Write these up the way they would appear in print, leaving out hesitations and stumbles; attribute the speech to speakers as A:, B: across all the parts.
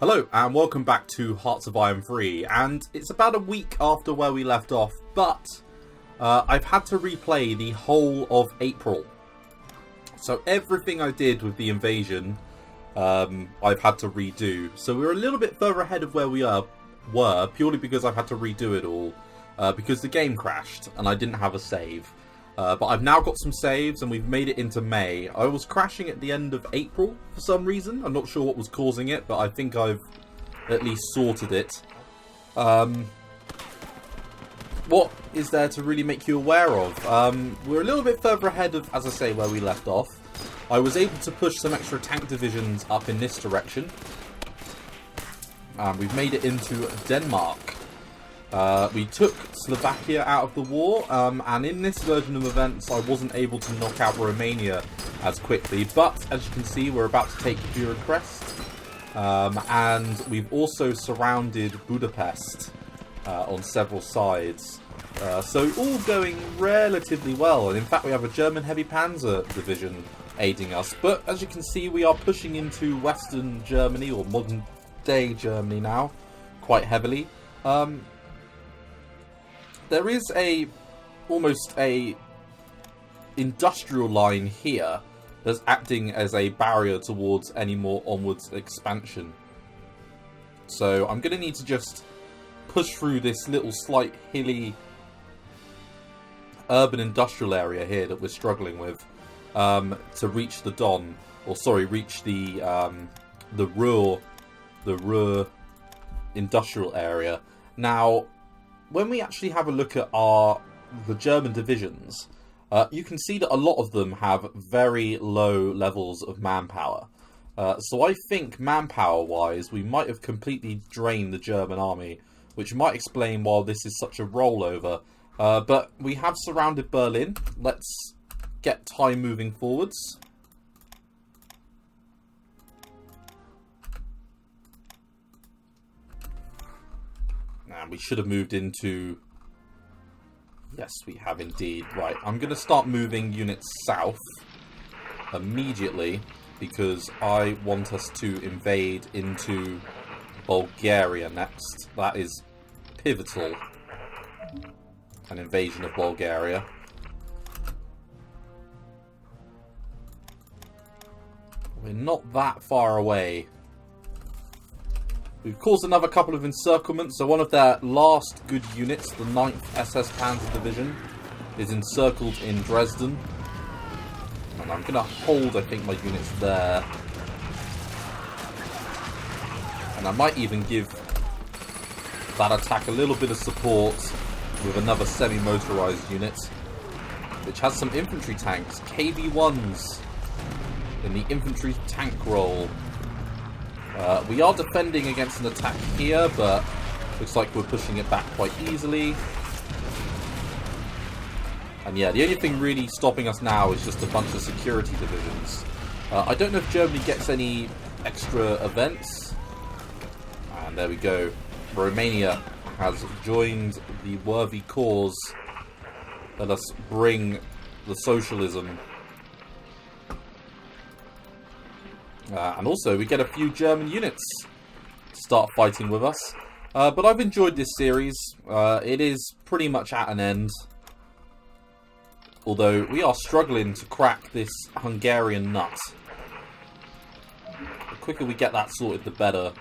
A: Hello and welcome back to Hearts of Iron 3, and it's about a week after where we left off, but I've had to replay the whole of April. So everything I did with the invasion, I've had to redo. So we're a little bit further ahead of where we were, purely because I've had to redo it all, because the game crashed and I didn't have a save. But I've now got some saves and we've made it into May. I was crashing at the end of April for some reason. I'm not sure what was causing it, but I think I've at least sorted it. What is there to really make you aware of? We're a little bit further ahead of, as I say, where we left off. I was able to push some extra tank divisions up in this direction. We've made it into Denmark. We took Slovakia out of the war, and in this version of events I wasn't able to knock out Romania as quickly, but as you can see we're about to take Bucharest, and we've also surrounded Budapest on several sides, so all going relatively well, and in fact we have a German heavy panzer division aiding us, but as you can see we are pushing into Western Germany, or modern day Germany now, quite heavily. There is almost a industrial line here that's acting as a barrier towards any more onwards expansion. So I'm going to need to just push through this little slight hilly urban industrial area here that we're struggling with to reach the Don, or sorry, reach the Ruhr industrial area. Now, when we actually have a look at the German divisions, you can see that a lot of them have very low levels of manpower. So I think manpower-wise, we might have completely drained the German army, which might explain why this is such a rollover. But we have surrounded Berlin. Let's get time moving forwards. We should have moved into... Yes, we have indeed. Right, I'm going to start moving units south immediately because I want us to invade into Bulgaria next. That is pivotal. An invasion of Bulgaria. We're not that far away. We've caused another couple of encirclements, so one of their last good units, the 9th SS Panzer Division, is encircled in Dresden. And I'm going to hold, I think, my units there. And I might even give that attack a little bit of support with another semi-motorized unit, which has some infantry tanks, KV-1s, in the infantry tank role. We are defending against an attack here, but looks like we're pushing it back quite easily. And yeah, the only thing really stopping us now is just a bunch of security divisions. I don't know if Germany gets any extra events. And there we go. Romania has joined the worthy cause. Let us bring the socialism. And also, we get a few German units to start fighting with us. But I've enjoyed this series. It is pretty much at an end. Although, we are struggling to crack this Hungarian nut. The quicker we get that sorted, the better.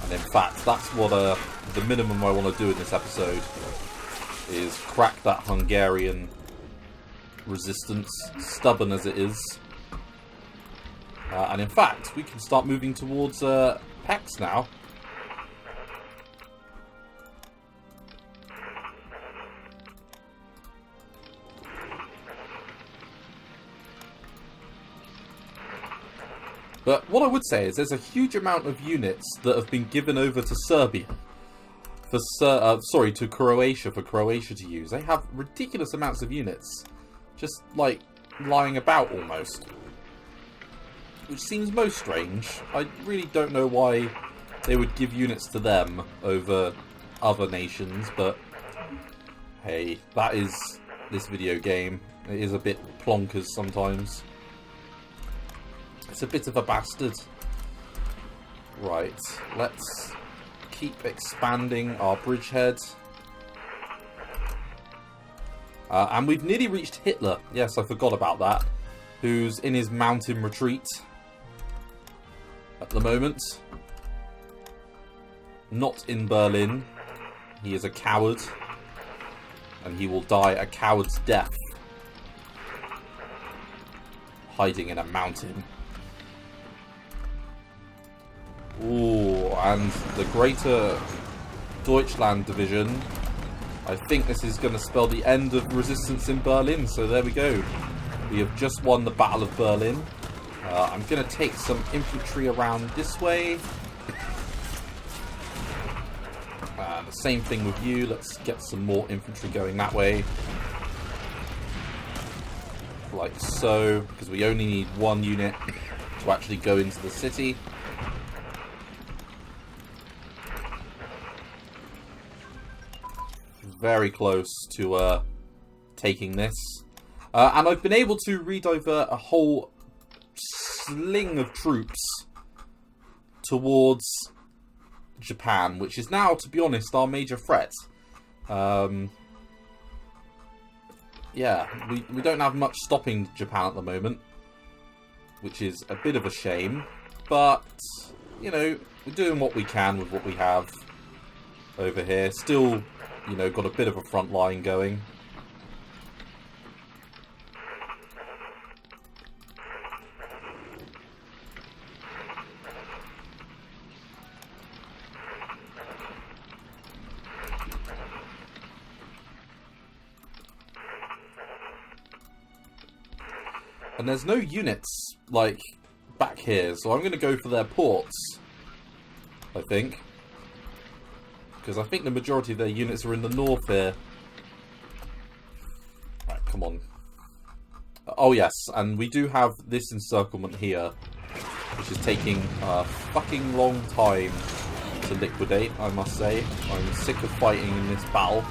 A: And in fact, that's what the minimum I want to do in this episode. Is crack that Hungarian resistance, stubborn as it is. And in fact, we can start moving towards Pex now. But what I would say is there's a huge amount of units that have been given over to Serbia. To Croatia, for Croatia to use. They have ridiculous amounts of units. Just, like, lying about almost. Which seems most strange. I really don't know why they would give units to them over other nations, but hey, that is this video game. It is a bit plonkers sometimes. It's a bit of a bastard. Right, let's keep expanding our bridgehead. And we've nearly reached Hitler. Yes, I forgot about that. Who's in his mountain retreat at the moment. Not in Berlin. He is a coward. And he will die a coward's death. Hiding in a mountain. Ooh, and the Greater Deutschland Division. I think this is going to spell the end of resistance in Berlin. So there we go. We have just won the Battle of Berlin. I'm going to take some infantry around this way. The same thing with you. Let's get some more infantry going that way. Like so, because we only need one unit to actually go into the city. Very close to taking this. And I've been able to redivert a whole sling of troops towards Japan, which is now, to be honest, our major threat. Yeah, we don't have much stopping Japan at the moment, which is a bit of a shame. But, you know, we're doing what we can with what we have over here. Still, you know, got a bit of a front line going. And there's no units, like, back here, so I'm going to go for their ports, I think. Because I think the majority of their units are in the north here. Right, come on. Oh yes, and we do have this encirclement here, which is taking a fucking long time to liquidate, I must say. I'm sick of fighting in this battle.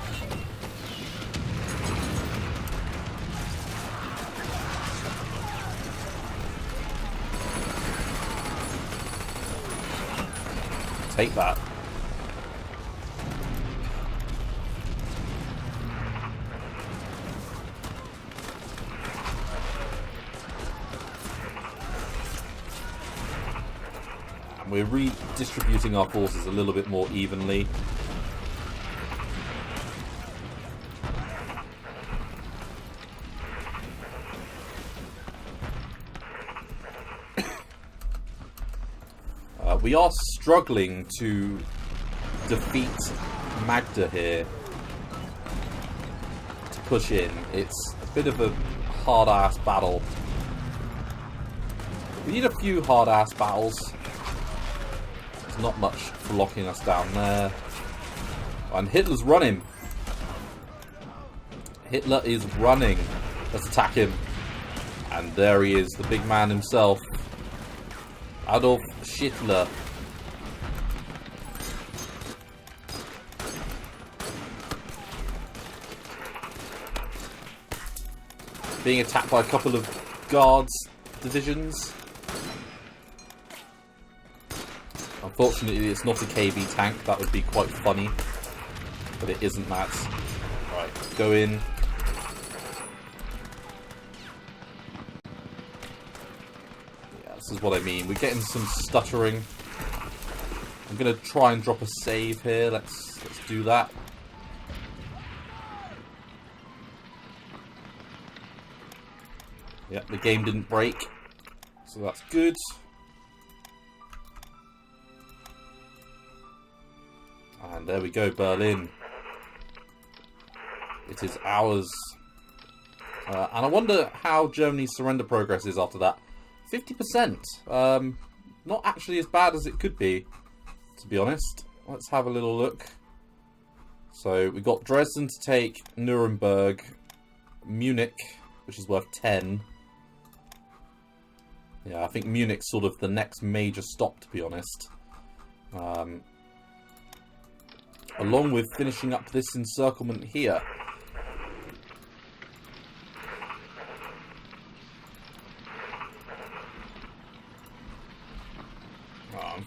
A: Take that. And we're redistributing our forces a little bit more evenly. We are struggling to defeat Magda here, to push in. It's a bit of a hard-ass battle. We need a few hard-ass battles. There's not much for locking us down there. And Hitler's running. Hitler is running. Let's attack him. And there he is, the big man himself. Adolf Hitler. Being attacked by a couple of guards divisions. Unfortunately, it's not a KV tank. That would be quite funny. But it isn't that. Right, go in. This is what I mean. We're getting some stuttering. I'm going to try and drop a save here. Let's do that. Yeah, the game didn't break. So that's good. And there we go, Berlin. It is ours. And I wonder how Germany's surrender progress is after that. 50%. Not actually as bad as it could be, to be honest. Let's have a little look. So we got Dresden to take, Nuremberg, Munich, which is worth 10. Yeah, I think Munich's sort of the next major stop, to be honest. Along with finishing up this encirclement here.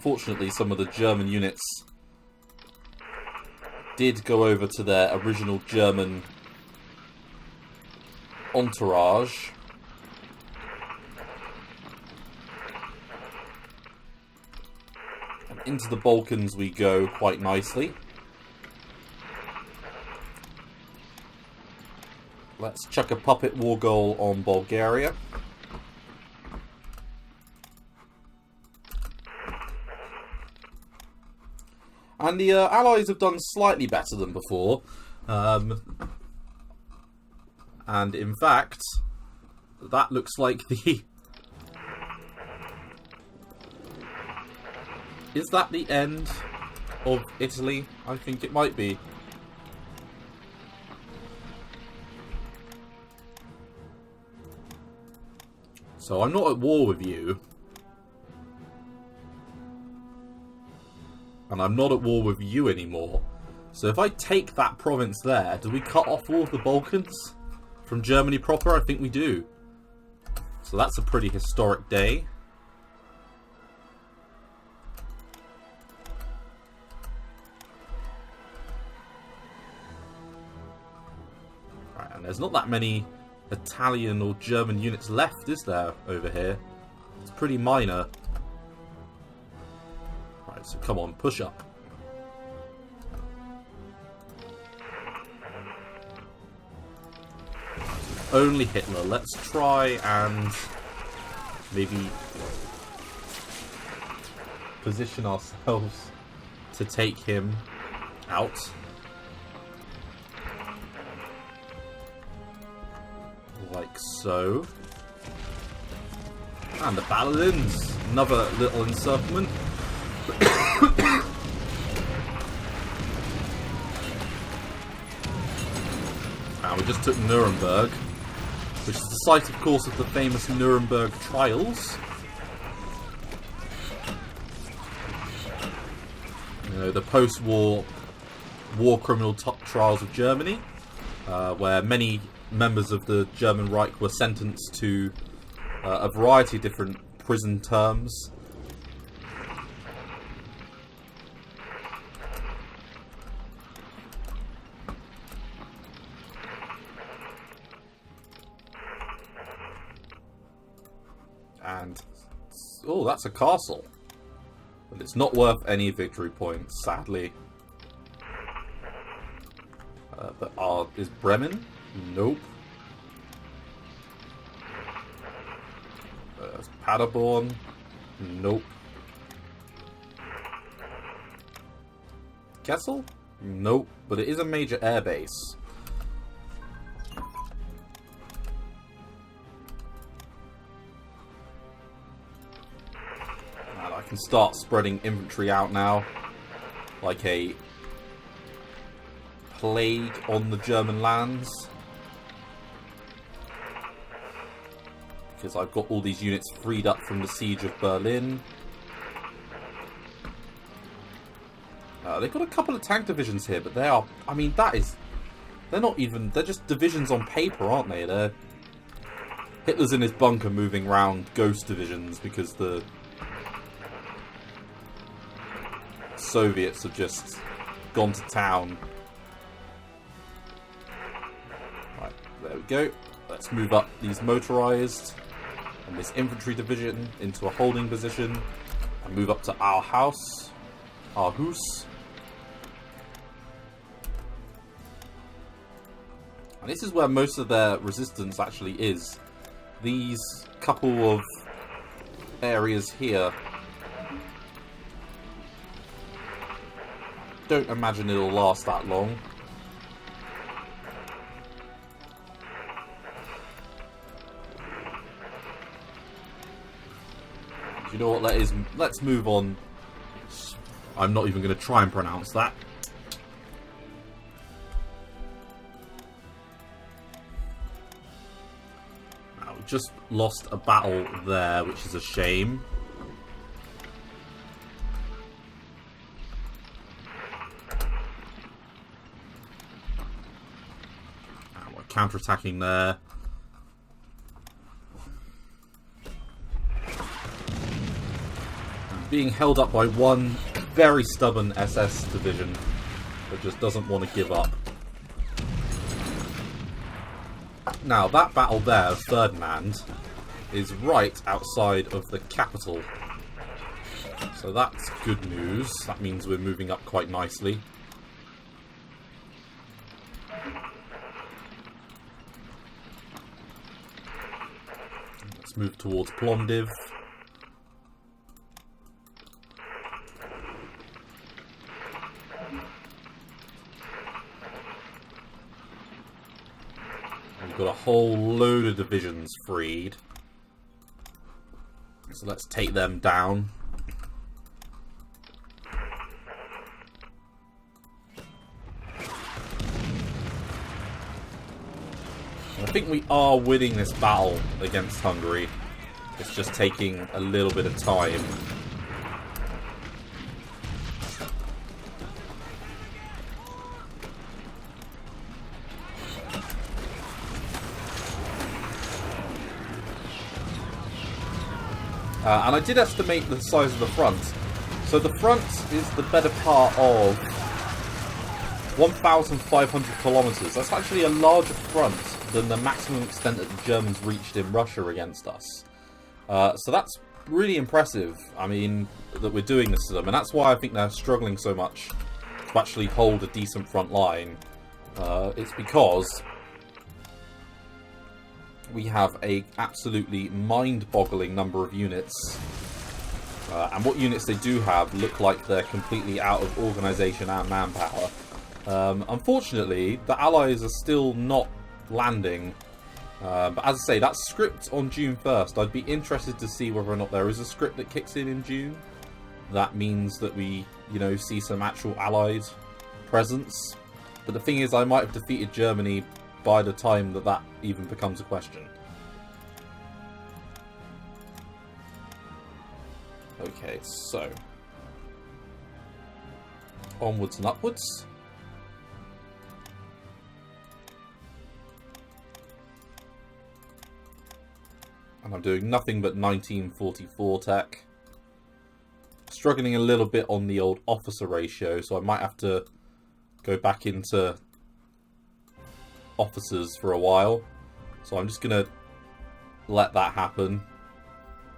A: unfortunately, some of the German units did go over to their original German entourage. And into the Balkans we go quite nicely. Let's chuck a puppet war goal on Bulgaria. And the Allies have done slightly better than before. And in fact, that looks like the... Is that the end of Italy? I think it might be. So I'm not at war with you. And I'm not at war with you anymore. So if I take that province there, do we cut off all of the Balkans from Germany proper? I think we do. So that's a pretty historic day. Right, and there's not that many Italian or German units left, is there, over here? It's pretty minor. Right, so come on, push up. Only Hitler. Let's try and maybe position ourselves to take him out. Like so. And the battle ends. Another little encirclement. And we just took Nuremberg, which is the site, of course, of the famous Nuremberg trials. You know, the post-war war criminal trials of Germany, where many members of the German Reich were sentenced to a variety of different prison terms. And oh, that's a castle, but it's not worth any victory points, sadly. But is Bremen? Nope. Paderborn? Nope. Kessel? Nope. But it is a major airbase. And I can start spreading infantry out now, like a plague on the German lands. Because I've got all these units freed up from the siege of Berlin. They've got a couple of tank divisions here, but they are... I mean, they're not even... They're just divisions on paper, aren't they? Hitler's in his bunker moving around ghost divisions because the Soviets have just gone to town. Right, there we go. Let's move up these motorized and this infantry division into a holding position and move up to our house. And this is where most of their resistance actually is. These couple of areas here. Don't imagine it'll last that long. You know what, let's move on. I'm not even going to try and pronounce that. Now, we just lost a battle there, which is a shame. Now, we're counter-attacking there. being held up by one very stubborn SS division that just doesn't want to give up. Now, that battle there, Ferdinand, is right outside of the capital. So that's good news. That means we're moving up quite nicely. Let's move towards Plovdiv. We've got a whole load of divisions freed. So let's take them down. I think we are winning this battle against Hungary. It's just taking a little bit of time. And I did estimate the size of the front. So the front is the better part of 1,500 kilometers. That's actually a larger front than the maximum extent that the Germans reached in Russia against us. So that's really impressive. I mean, that we're doing this to them. And that's why I think they're struggling so much to actually hold a decent front line. It's because we have a absolutely mind-boggling number of units. And what units they do have look like they're completely out of organisation and manpower. Unfortunately, the Allies are still not landing. But as I say, that's script on June 1st. I'd be interested to see whether or not there is a script that kicks in June. That means that we, you know, see some actual Allied presence. But the thing is, I might have defeated Germany by the time that that even becomes a question. Okay, so onwards and upwards. And I'm doing nothing but 1944 tech. Struggling a little bit on the old officer ratio, so I might have to go back into officers for a while. So I'm just going to let that happen.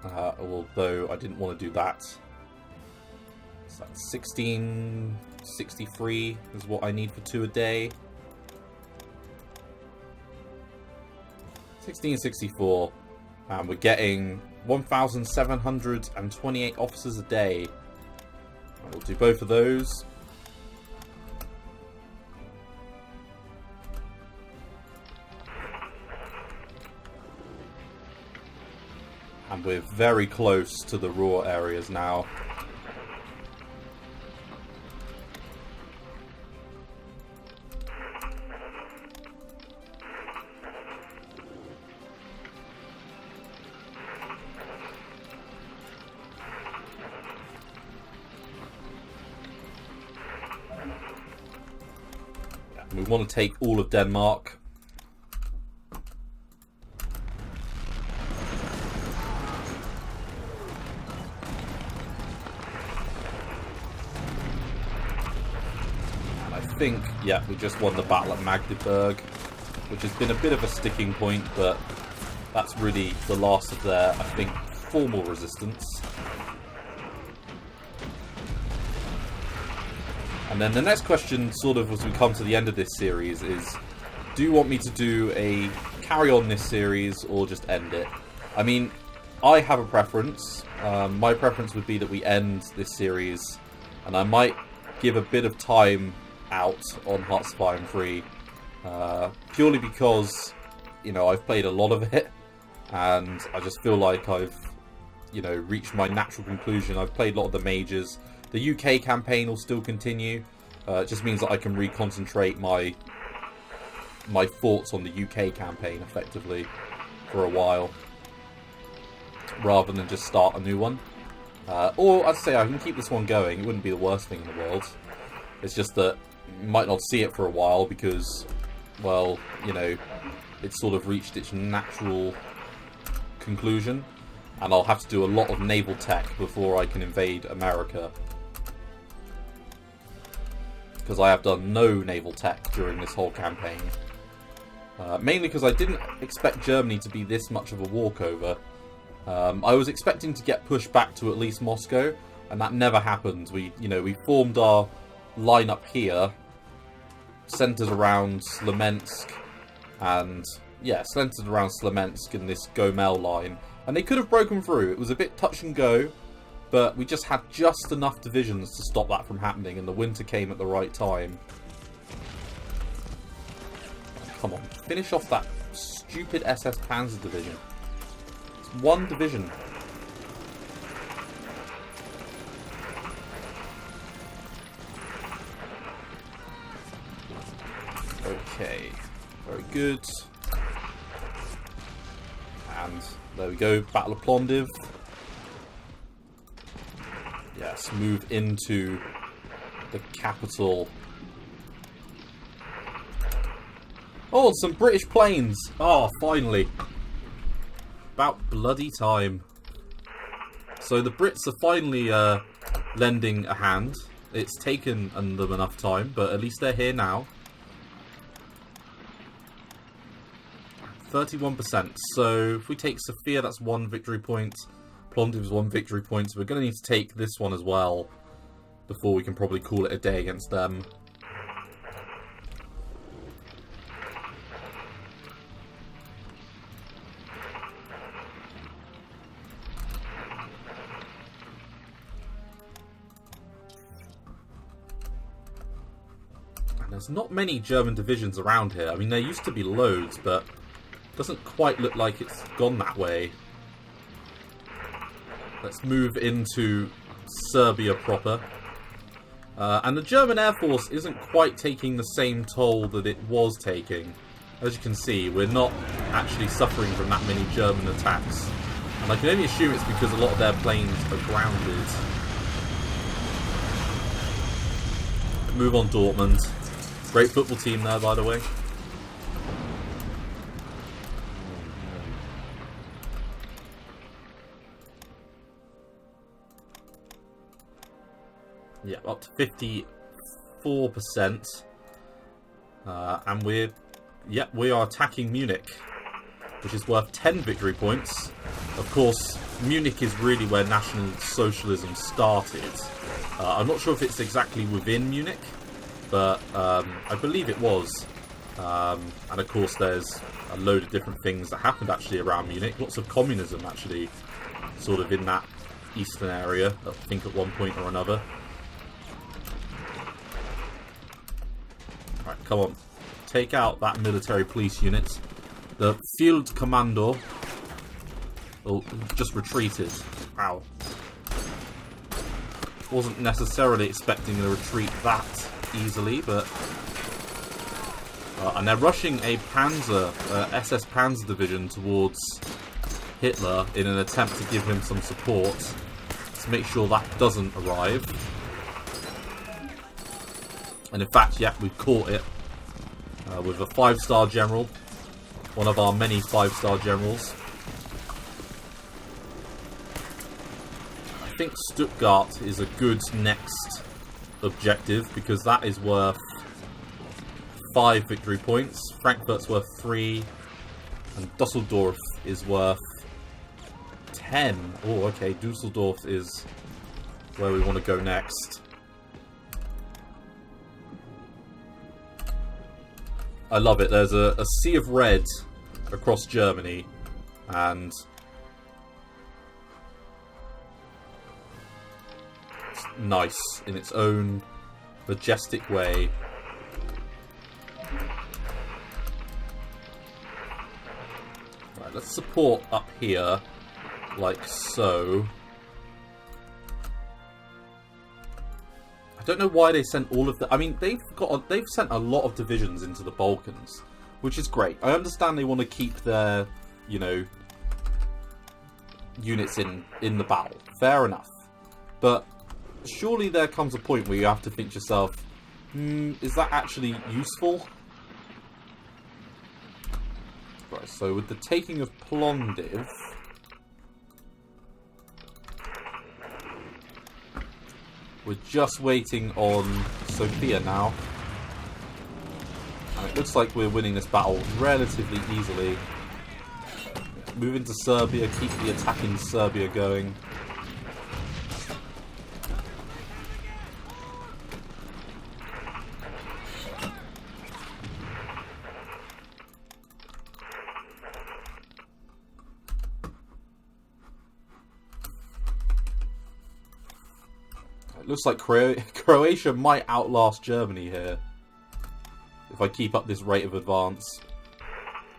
A: Although I didn't want to do that. So that's 1663 is what I need for 2 a day. 1664. And we're getting 1,728 officers a day. And we'll do both of those. And we're very close to the raw areas now. Yeah, we want to take all of Denmark. I think, yeah, we just won the battle at Magdeburg, which has been a bit of a sticking point, but that's really the last of their, I think, formal resistance. And then the next question, sort of as we come to the end of this series, is do you want me to do a carry on this series or just end it? I mean, I have a preference. My preference would be that we end this series, and I might give a bit of time out on Hearts of Iron 3, purely because, you know, I've played a lot of it, and I just feel like I've, you know, reached my natural conclusion. I've played a lot of the majors. The UK campaign will still continue. It just means that I can reconcentrate my thoughts on the UK campaign effectively for a while, rather than just start a new one. Or I'd say I can keep this one going. It wouldn't be the worst thing in the world. It's just that you might not see it for a while because, well, you know, it's sort of reached its natural conclusion. And I'll have to do a lot of naval tech before I can invade America. Because I have done no naval tech during this whole campaign. Mainly because I didn't expect Germany to be this much of a walkover. I was expecting to get pushed back to at least Moscow, and that never happened. We formed our line up here, centered around Slemensk, and centered around Slemensk and this Gomel line. And they could have broken through. It was a bit touch and go, but we just had just enough divisions to stop that from happening, and the winter came at the right time. Come on, finish off that stupid SS Panzer division. It's one division. Okay, very good. And there we go, Battle of Plovdiv. Yes, move into the capital. Oh, some British planes! Oh, finally. About bloody time. So the Brits are finally lending a hand. It's taken them enough time, but at least they're here now. 31%. So if we take Sofia, that's 1 victory point. Plovdiv's 1 victory point. So we're going to need to take this one as well before we can probably call it a day against them. And there's not many German divisions around here. I mean, there used to be loads, but doesn't quite look like it's gone that way. Let's move into Serbia proper. And the German Air Force isn't quite taking the same toll that it was taking. As you can see, we're not actually suffering from that many German attacks. And I can only assume it's because a lot of their planes are grounded. Move on, Dortmund. Great football team there, by the way. Yeah, up to 54%. And we are attacking Munich, which is worth 10 victory points. Of course, Munich is really where National Socialism started. I'm not sure if it's exactly within Munich, but I believe it was. And of course, there's a load of different things that happened actually around Munich. Lots of communism actually, sort of in that eastern area, I think at one point or another. Right, come on. Take out that military police unit. The field commando just retreated. Wow. Wasn't necessarily expecting a retreat that easily, but... and they're rushing a SS Panzer division towards Hitler in an attempt to give him some support. Let's make sure that doesn't arrive. And in fact, yeah, we've caught it with a 5-star general. One of our many 5-star generals. I think Stuttgart is a good next objective because that is worth 5 victory points. Frankfurt's worth 3. And Dusseldorf is worth 10. Oh, okay. Dusseldorf is where we want to go next. I love it. There's a sea of red across Germany, and it's nice in its own majestic way. Right, let's support up here, like so. I don't know why they sent all of the... I mean, they've sent a lot of divisions into the Balkans, which is great. I understand they want to keep their, you know, units in the battle. Fair enough. But surely there comes a point where you have to think to yourself, is that actually useful? Right, so with the taking of Plovdiv, We're just waiting on Sophia now. And it looks like we're winning this battle relatively easily. Move into Serbia, keep the attack in Serbia going. Looks like Croatia might outlast Germany here. If I keep up this rate of advance.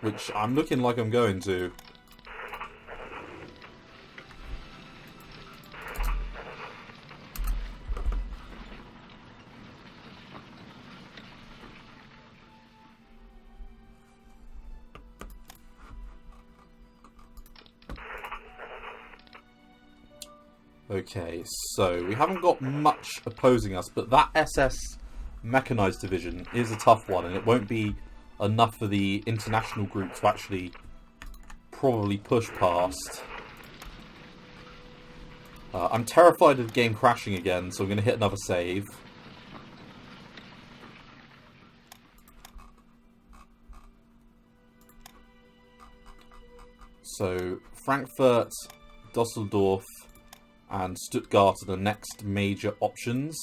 A: Which I'm looking like I'm going to. Okay, so we haven't got much opposing us, but that SS Mechanized Division is a tough one, and it won't be enough for the international group to actually probably push past. I'm terrified of the game crashing again, so I'm going to hit another save. So, Frankfurt, Dusseldorf, and Stuttgart are the next major options.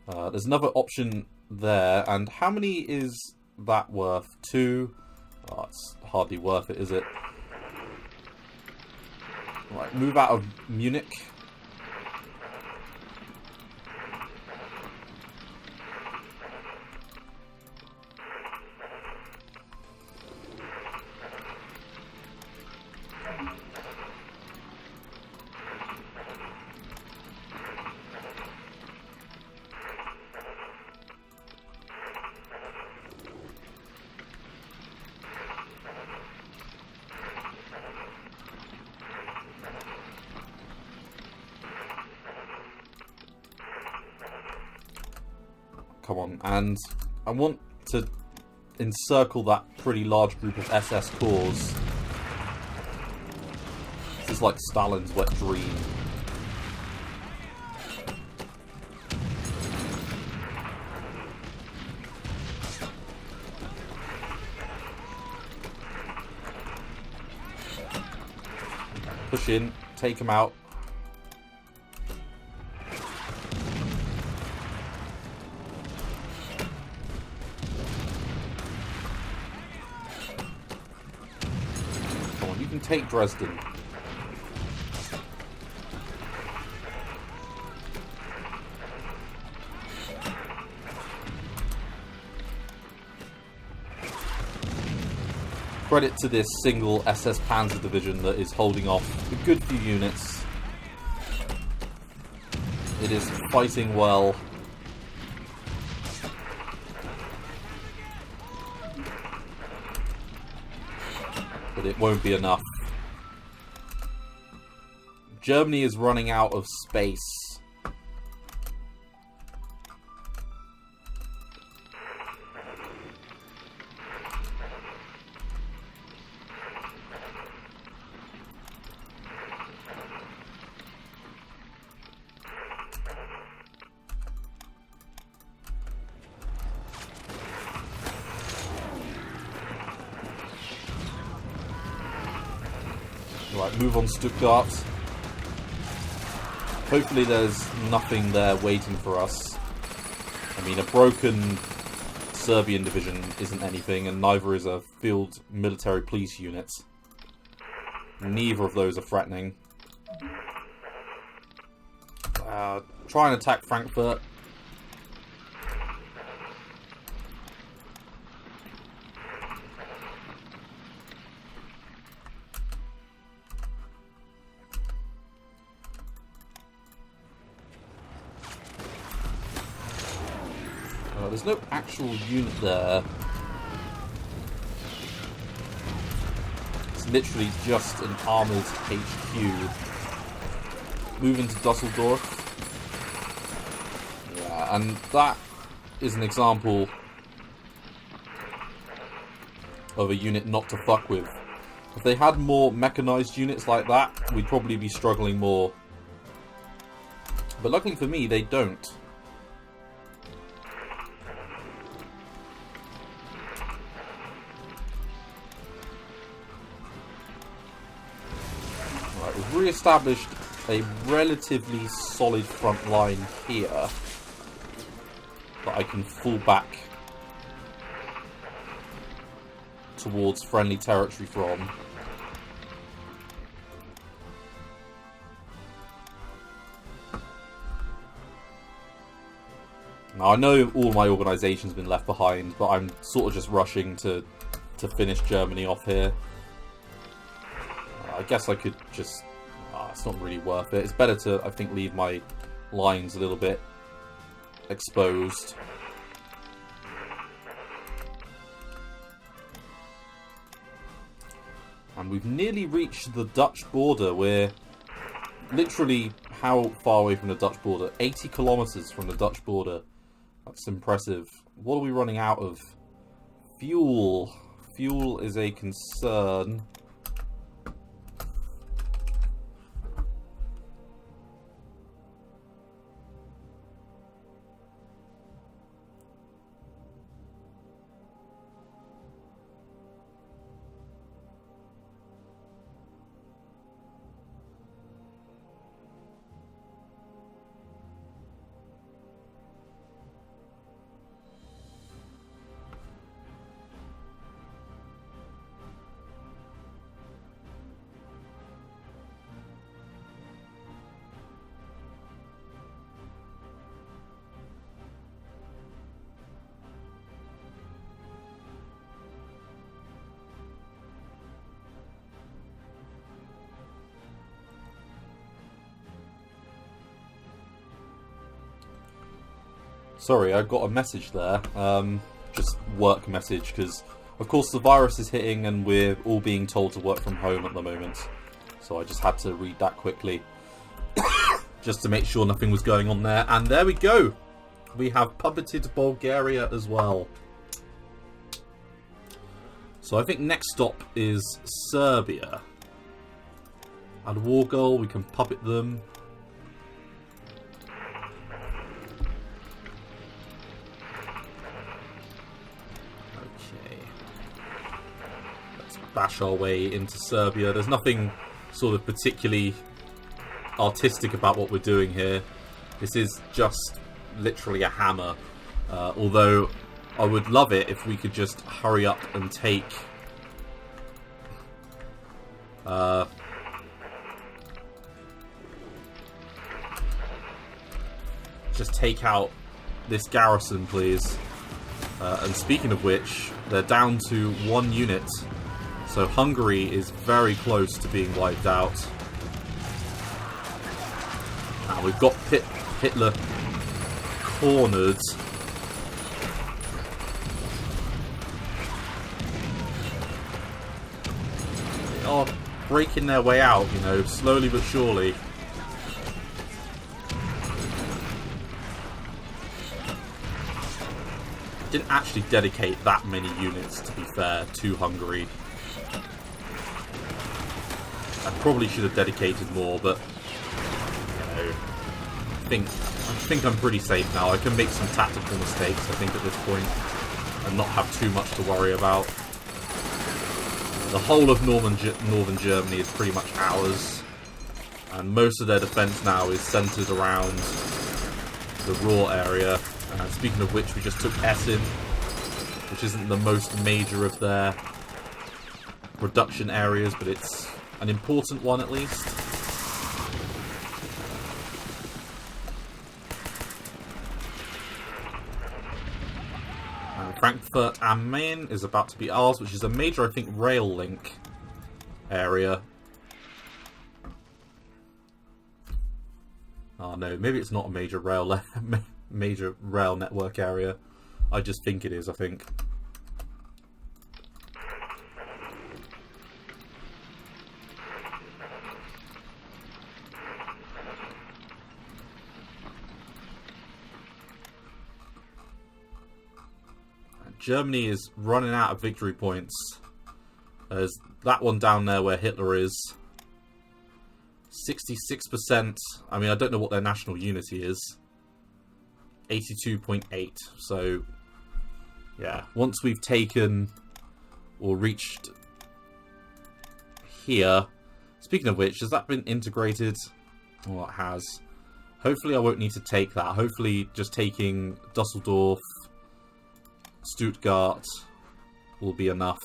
A: There's another option there, and how many is that worth? 2? Oh, it's hardly worth it, is it? Right, move out of Munich. Come on, and I want to encircle that pretty large group of SS cores. This is like Stalin's wet dream. Push in, take him out. Take Dresden. Credit to this single SS Panzer division that is holding off a good few units. It is fighting well. But it won't be enough. Germany is running out of space. Right, move on Stuttgart. Hopefully there's nothing there waiting for us. I mean, a broken Serbian division isn't anything, and neither is a field military police unit. Neither of those are threatening. Try and attack Frankfurt. There's no actual unit there. It's literally just an armoured HQ. Move into Dusseldorf. Yeah, and that is an example of a unit not to fuck with. If they had more mechanised units like that, we'd probably be struggling more. But luckily for me, they don't. Right, we've re-established a relatively solid front line here that I can fall back towards friendly territory from. Now, I know all my organisation's been left behind, but I'm sort of just rushing to finish Germany off here. I guess I could just... it's not really worth it. It's better to, I think, leave my lines a little bit exposed. And we've nearly reached the Dutch border. We're literally how far away from the Dutch border? 80 kilometres from the Dutch border. That's impressive. What are we running out of? Fuel. Fuel is a concern. Sorry, I got a message there. Just work message, because of course the virus is hitting and we're all being told to work from home at the moment. So I just had to read that quickly. Just to make sure nothing was going on there. And there we go! We have puppeted Bulgaria as well. So I think next stop is Serbia. Add a war goal, we can puppet them. Bash our way into Serbia. There's nothing sort of particularly artistic about what we're doing here. This is just literally a hammer. Although I would love it if we could just hurry up and take just take out this garrison, please. And speaking of which, they're down to 1 unit. So Hungary is very close to being wiped out. And we've got Hitler cornered. They are breaking their way out, you know, slowly but surely. Didn't actually dedicate that many units, to be fair, to Hungary. I probably should have dedicated more, but you know, I think I'm pretty safe now. I can make some tactical mistakes, I think, at this point, and not have too much to worry about. The whole of northern Germany is pretty much ours, and most of their defence now is centred around the Ruhr area. Speaking of which, we just took Essen, which isn't the most major of their production areas, but it's an important one at least. And Frankfurt am Main is about to be ours, which is a major, I think, rail link area. Oh no, maybe it's not a major rail major rail network area. I just think it is, I think. Germany is running out of victory points. There's that one down there where Hitler is. 66%. I mean, I don't know what their national unity is. 82.8. So, yeah. Once we've taken or reached here. Speaking of which, has that been integrated? Well, it has. Hopefully I won't need to take that. Hopefully just taking Dusseldorf, Stuttgart will be enough.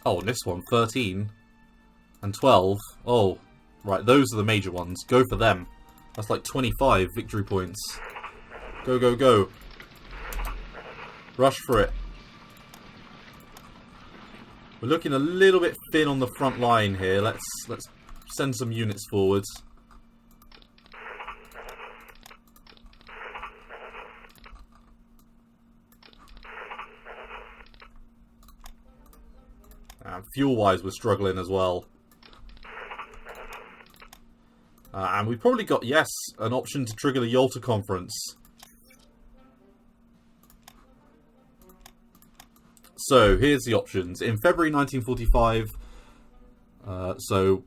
A: Oh, and this one, 13 and 12. Oh, right, those are the major ones. Go for them. That's like 25 victory points. Go, go, go. Rush for it. We're looking a little bit thin on the front line here. Let's send some units forwards. Fuel-wise, we're struggling as well. And we've probably got, yes, an option to trigger the Yalta Conference. So, here's the options. In February 1945, so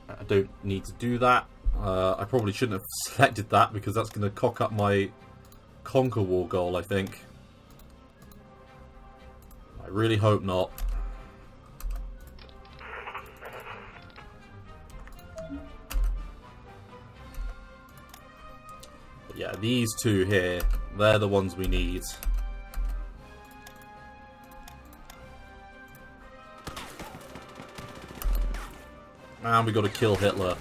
A: I don't need to do that. I probably shouldn't have selected that because that's going to cock up my Conquer War goal, I think. I really hope not. But yeah, these two here, they're the ones we need. And we got to kill Hitler.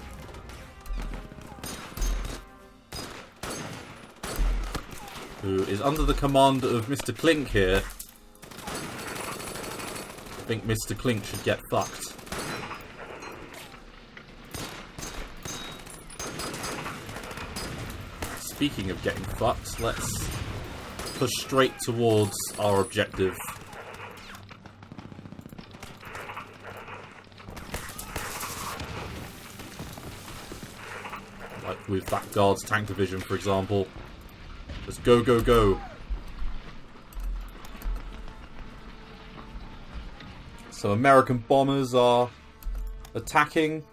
A: Who is under the command of Mr. Klink here. I think Mr. Klink should get fucked. Speaking of getting fucked, let's push straight towards our objective. Like with that Guards tank division, for example. Just go, go, go. So American bombers are attacking.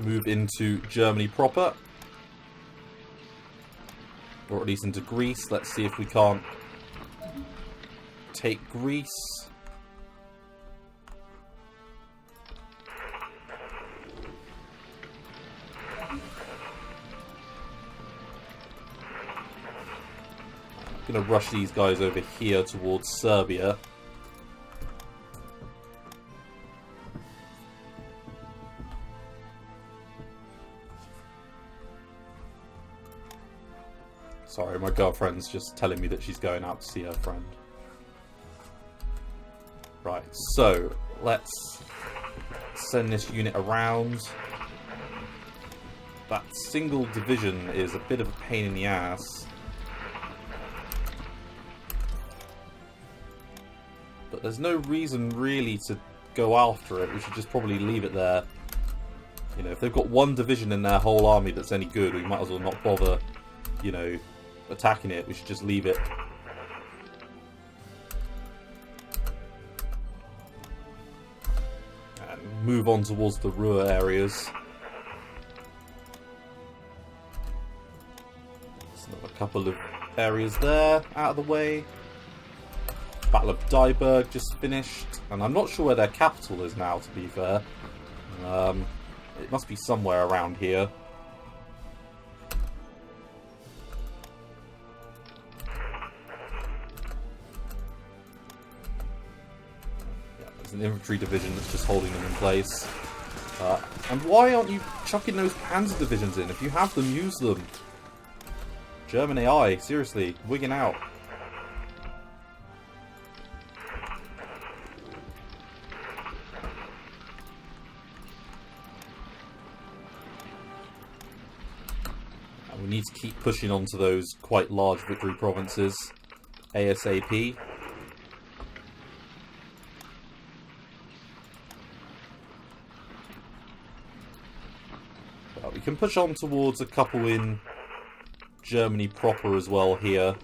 A: Move into Germany proper. Or at least into Greece. Let's see if we can't take Greece. I'm going to rush these guys over here towards Serbia. Sorry, my girlfriend's just telling me that she's going out to see her friend. Right, so let's send this unit around. That single division is a bit of a pain in the ass. But there's no reason really to go after it. We should just probably leave it there. You know, if they've got one division in their whole army that's any good, we might as well not bother, you know, attacking it. We should just leave it. And move on towards the Ruhr areas. There's a couple of areas there out of the way. Battle of Dieburg just finished, and I'm not sure where their capital is now, to be fair. It must be somewhere around here. Yeah, there's an infantry division that's just holding them in place. And why aren't you chucking those panzer divisions in? If you have them, use them. German AI, seriously, wigging out. We need to keep pushing onto those quite large victory provinces ASAP. Well, we can push on towards a couple in Germany proper as well here.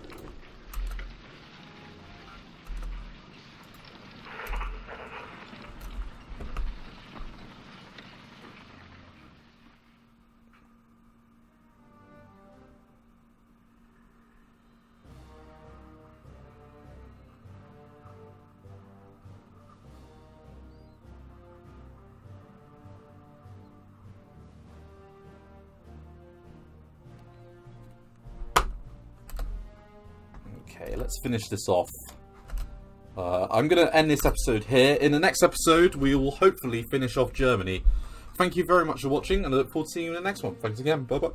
A: Okay, let's finish this off. I'm going to end this episode here. In the next episode, we will hopefully finish off Germany. Thank you very much for watching, and I look forward to seeing you in the next one. Thanks again. Bye-bye.